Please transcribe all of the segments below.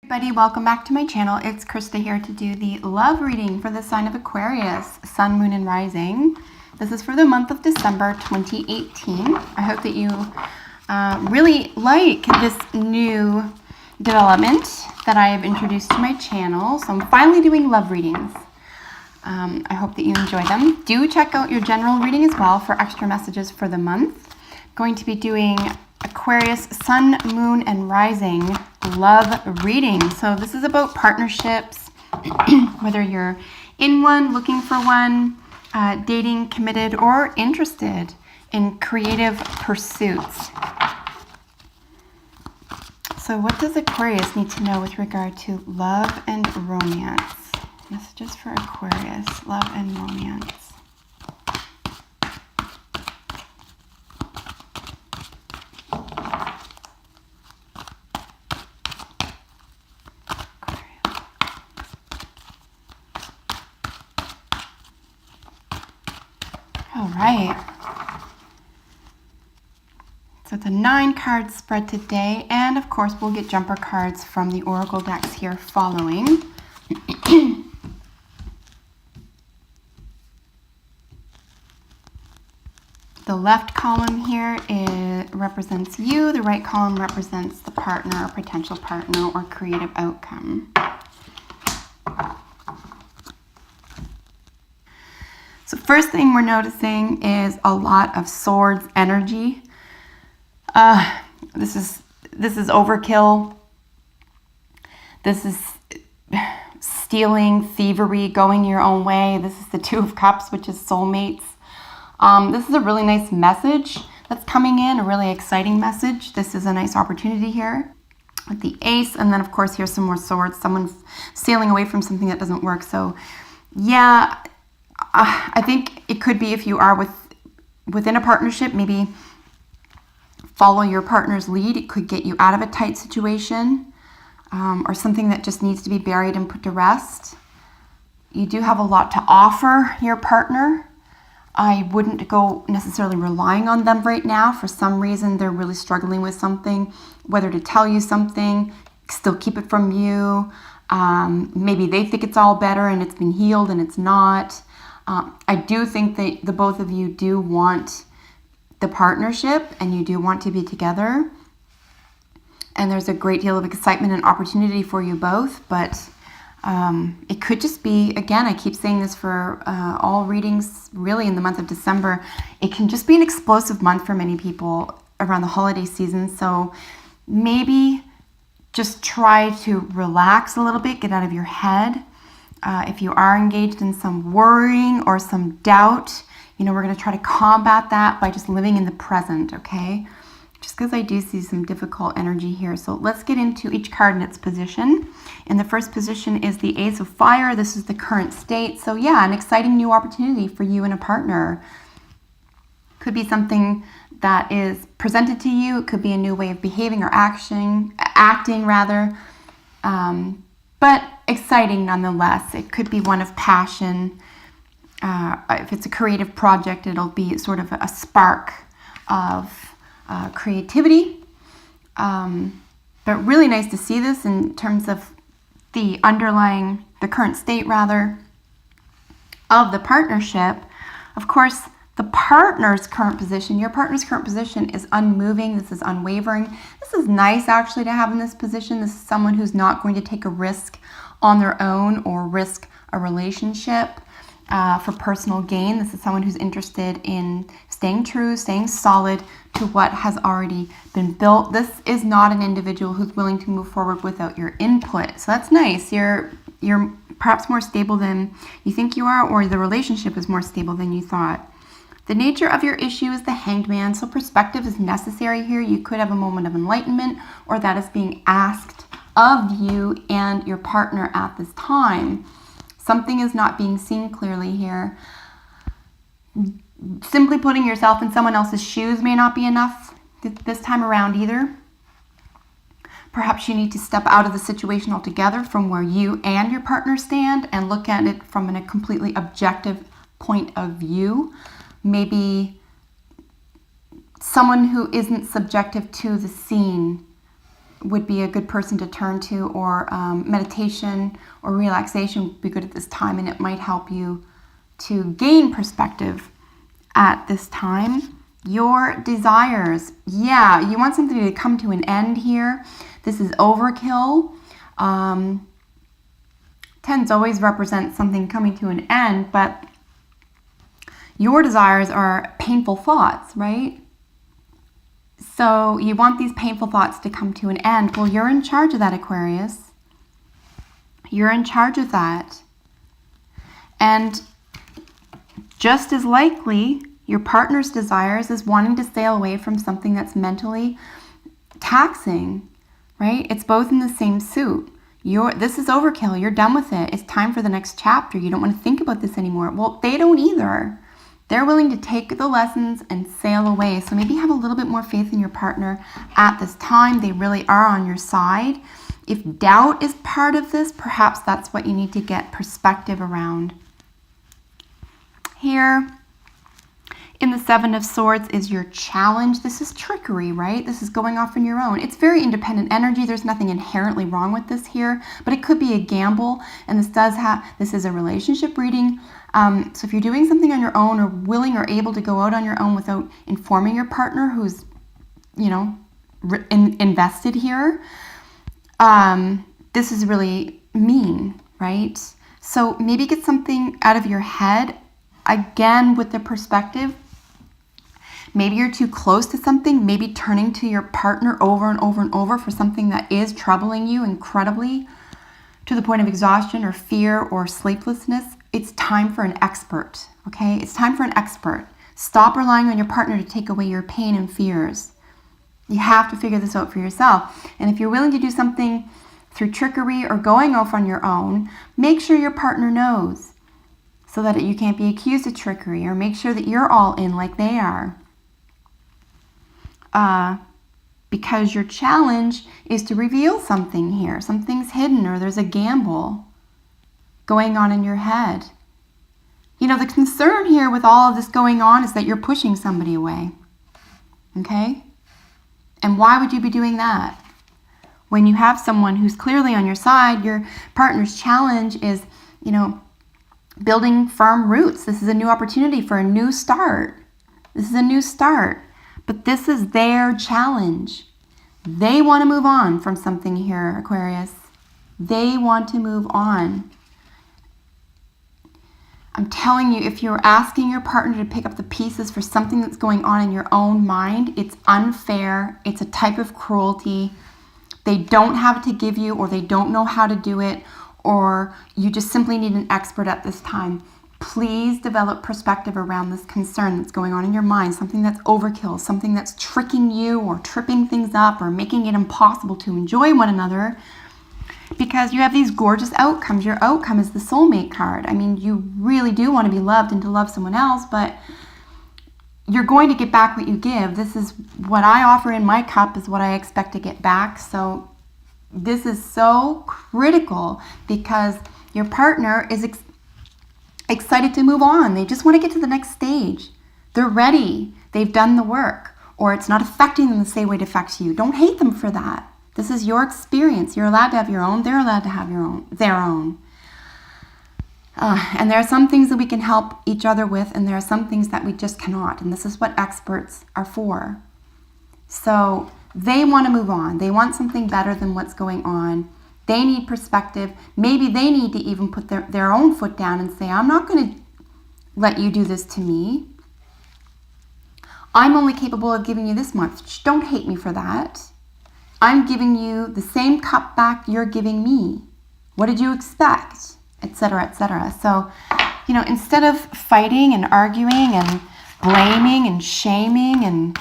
Everybody, welcome back to my channel. It's Krista here to do the love reading for the sign of Aquarius, Sun, Moon, and Rising. This is for the month of December 2018. I hope that you really like this new development that I have introduced to my channel. So I'm finally doing love readings. I hope that you enjoy them. Do check out your general reading as well for extra messages for the month. I'm going to be doing Aquarius, Sun, Moon, and Rising love reading. So this is about partnerships, whether you're in one, looking for one, dating, committed, or interested in creative pursuits. So what does Aquarius need to know with regard to love and romance? Messages for Aquarius, love and romance. All right. So it's a 9-card spread today, and of course we'll get jumper cards from the oracle decks here following. The left column here represents you, the right column represents the partner or potential partner or creative outcome. So first thing we're noticing is a lot of swords energy. This is overkill. This is stealing, thievery, going your own way. This is the Two of Cups, which is soulmates. This is a really nice message that's coming in, a really exciting message. This is a nice opportunity here with the Ace, and then of course here's some more swords. Someone sailing away from something that doesn't work. So yeah. I think it could be if you are within a partnership, maybe follow your partner's lead. It could get you out of a tight situation or something that just needs to be buried and put to rest. You do have a lot to offer your partner. I wouldn't go necessarily relying on them right now. For some reason, they're really struggling with something, whether to tell you something, still keep it from you. Maybe they think it's all better and it's been healed and it's not. I do think that the both of you do want the partnership and you do want to be together. And there's a great deal of excitement and opportunity for you both. But it could just be, again, I keep saying this for all readings really in the month of December. It can just be an explosive month for many people around the holiday season. So maybe just try to relax a little bit, get out of your head. If you are engaged in some worrying or some doubt, we're going to try to combat that by just living in the present, okay? Just because I do see some difficult energy here. So let's get into each card in its position. In the first position is the Ace of Fire. This is the current state. So yeah, an exciting new opportunity for you and a partner. Could be something that is presented to you. It could be a new way of behaving or acting rather. But exciting nonetheless. It could be one of passion. If it's a creative project, it'll be sort of a spark of creativity. But really nice to see this in terms of the current state rather, of the partnership. Of course, the partner's current position, your partner's current position is unmoving. This is unwavering. This is nice actually to have in this position. This is someone who's not going to take a risk on their own or risk a relationship for personal gain. This is someone who's interested in staying true, staying solid to what has already been built. This is not an individual who's willing to move forward without your input. So that's nice. You're perhaps more stable than you think you are, or the relationship is more stable than you thought. The nature of your issue is the Hanged Man, so perspective is necessary here. You could have a moment of enlightenment, or that is being asked of you and your partner at this time. Something is not being seen clearly here. Simply putting yourself in someone else's shoes may not be enough this time around either. Perhaps you need to step out of the situation altogether from where you and your partner stand and look at it from a completely objective point of view. Maybe someone who isn't subjective to the scene would be a good person to turn to, or meditation or relaxation would be good at this time, and it might help you to gain perspective at this time. Your desires, yeah, you want something to come to an end here. This is overkill. Tens always represent something coming to an end, but your desires are painful thoughts, right? So you want these painful thoughts to come to an end. Well, you're in charge of that, Aquarius. You're in charge of that. And just as likely, your partner's desires is wanting to stay away from something that's mentally taxing, right? It's both in the same suit. This is overkill. You're done with it. It's time for the next chapter. You don't want to think about this anymore. Well, they don't either. They're willing to take the lessons and sail away. So maybe have a little bit more faith in your partner at this time. They really are on your side. If doubt is part of this, perhaps that's what you need to get perspective around. Here in the Seven of Swords is your challenge. This is trickery, right? This is going off on your own. It's very independent energy. There's nothing inherently wrong with this here, but it could be a gamble. And this is a relationship reading. So if you're doing something on your own, or willing or able to go out on your own without informing your partner who's, invested here, this is really mean, right? So maybe get something out of your head, again, with the perspective. Maybe you're too close to something, maybe turning to your partner over and over and over for something that is troubling you incredibly to the point of exhaustion or fear or sleeplessness. It's time for an expert, okay? It's time for an expert. Stop relying on your partner to take away your pain and fears. You have to figure this out for yourself. And if you're willing to do something through trickery or going off on your own, make sure your partner knows so that you can't be accused of trickery, or make sure that you're all in like they are. Because your challenge is to reveal something here. Something's hidden, or there's a gamble going on in your head. The concern here with all of this going on is that you're pushing somebody away. Okay? And why would you be doing that? When you have someone who's clearly on your side, your partner's challenge is, building firm roots. This is a new opportunity for a new start. This is a new start. But this is their challenge. They want to move on from something here, Aquarius. They want to move on. I'm telling you, if you're asking your partner to pick up the pieces for something that's going on in your own mind, it's unfair. It's a type of cruelty. They don't have it to give you, or they don't know how to do it, or you just simply need an expert at this time. Please develop perspective around this concern that's going on in your mind, something that's overkill, something that's tricking you or tripping things up or making it impossible to enjoy one another, because you have these gorgeous outcomes. Your outcome is the soulmate card. I mean, you really do want to be loved and to love someone else, but you're going to get back what you give. This is what I offer in my cup, is what I expect to get back. So this is so critical, because your partner is excited to move on. They just want to get to the next stage. They're ready. They've done the work, or it's not affecting them the same way it affects you. Don't hate them for that. This is your experience. You're allowed to have your own. They're allowed to have their own. And there are some things that we can help each other with, and there are some things that we just cannot. And this is what experts are for. So they want to move on. They want something better than what's going on. They need perspective. Maybe they need to even put their own foot down and say, I'm not going to let you do this to me. I'm only capable of giving you this much. Don't hate me for that. I'm giving you the same cup back you're giving me. What did you expect? Etc., etc. So, instead of fighting and arguing and blaming and shaming and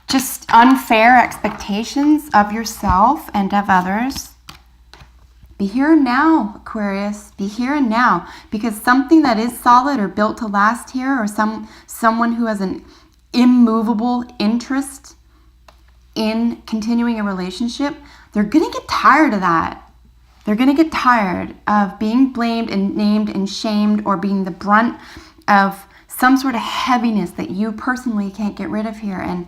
just unfair expectations of yourself and of others, be here and now, Aquarius. Be here and now. Because something that is solid or built to last here, or someone who has an immovable interest in continuing a relationship, they're going to get tired of that. They're going to get tired of being blamed and named and shamed, or being the brunt of some sort of heaviness that you personally can't get rid of here. And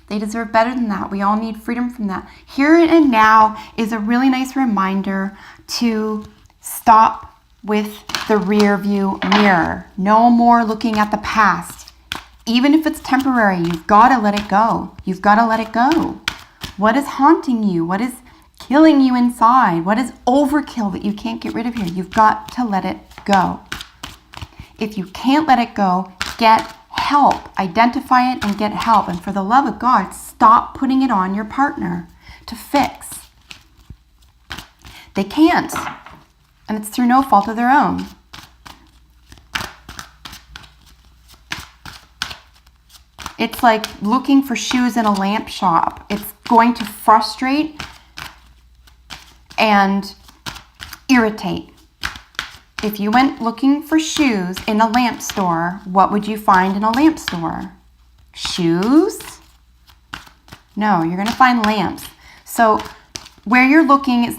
They deserve better than that. We all need freedom from that. Here and now is a really nice reminder to stop with the rear view mirror. No more looking at the past. Even if it's temporary, you've got to let it go. You've got to let it go. What is haunting you? What is killing you inside? What is overkill that you can't get rid of here? You've got to let it go. If you can't let it go, get help. Identify it and get help. And for the love of God, stop putting it on your partner to fix. They can't. And it's through no fault of their own. It's like looking for shoes in a lamp shop. It's going to frustrate and irritate. If you went looking for shoes in a lamp store, what would you find in a lamp store? Shoes? No, you're going to find lamps. So where you're looking is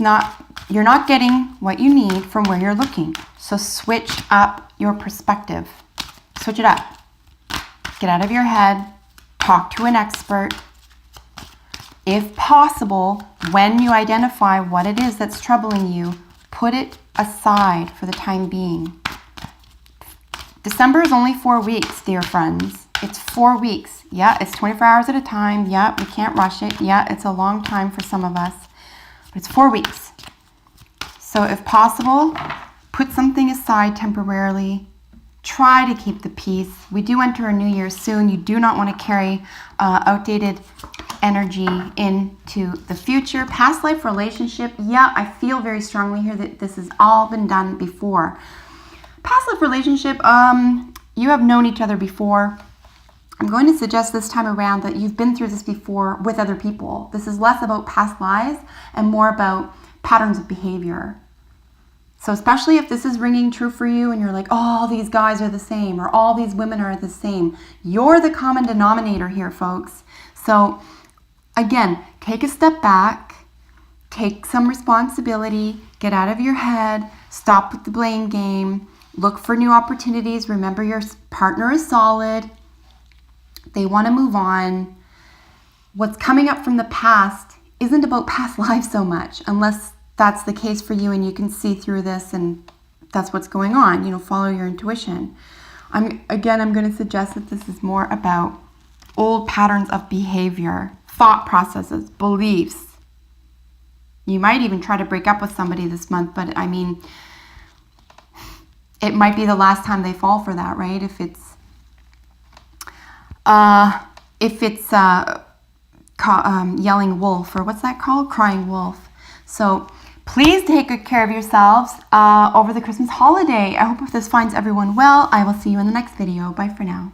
you're not getting what you need from where you're looking. So switch up your perspective. Switch it up. Get out of your head. Talk to an expert. If possible, when you identify what it is that's troubling you, put it aside for the time being. December is only 4 weeks, dear friends. It's 4 weeks. Yeah, it's 24 hours at a time. Yeah, we can't rush it. Yeah, it's a long time for some of us. But it's 4 weeks. So if possible, put something aside temporarily. Try to keep the peace. We do enter a new year soon. You do not want to carry outdated energy into the future. Past life relationship. Yeah, I feel very strongly here that this has all been done before. Past life relationship. You have known each other before. I'm going to suggest this time around that you've been through this before with other people. This is less about past lives and more about patterns of behavior. So especially if this is ringing true for you and you're like, oh, all these guys are the same or all these women are the same. You're the common denominator here, folks. So again, take a step back, take some responsibility, get out of your head, stop with the blame game, look for new opportunities. Remember, your partner is solid. They want to move on. What's coming up from the past isn't about past lives so much, unless that's the case for you and you can see through this and that's what's going on. Follow your intuition. I'm going to suggest that this is more about old patterns of behavior, thought processes, beliefs. You might even try to break up with somebody this month, but it might be the last time they fall for that, right? If it's yelling wolf, or what's that called? Crying wolf. So please take good care of yourselves over the Christmas holiday. I hope if this finds everyone well. I will see you in the next video. Bye for now.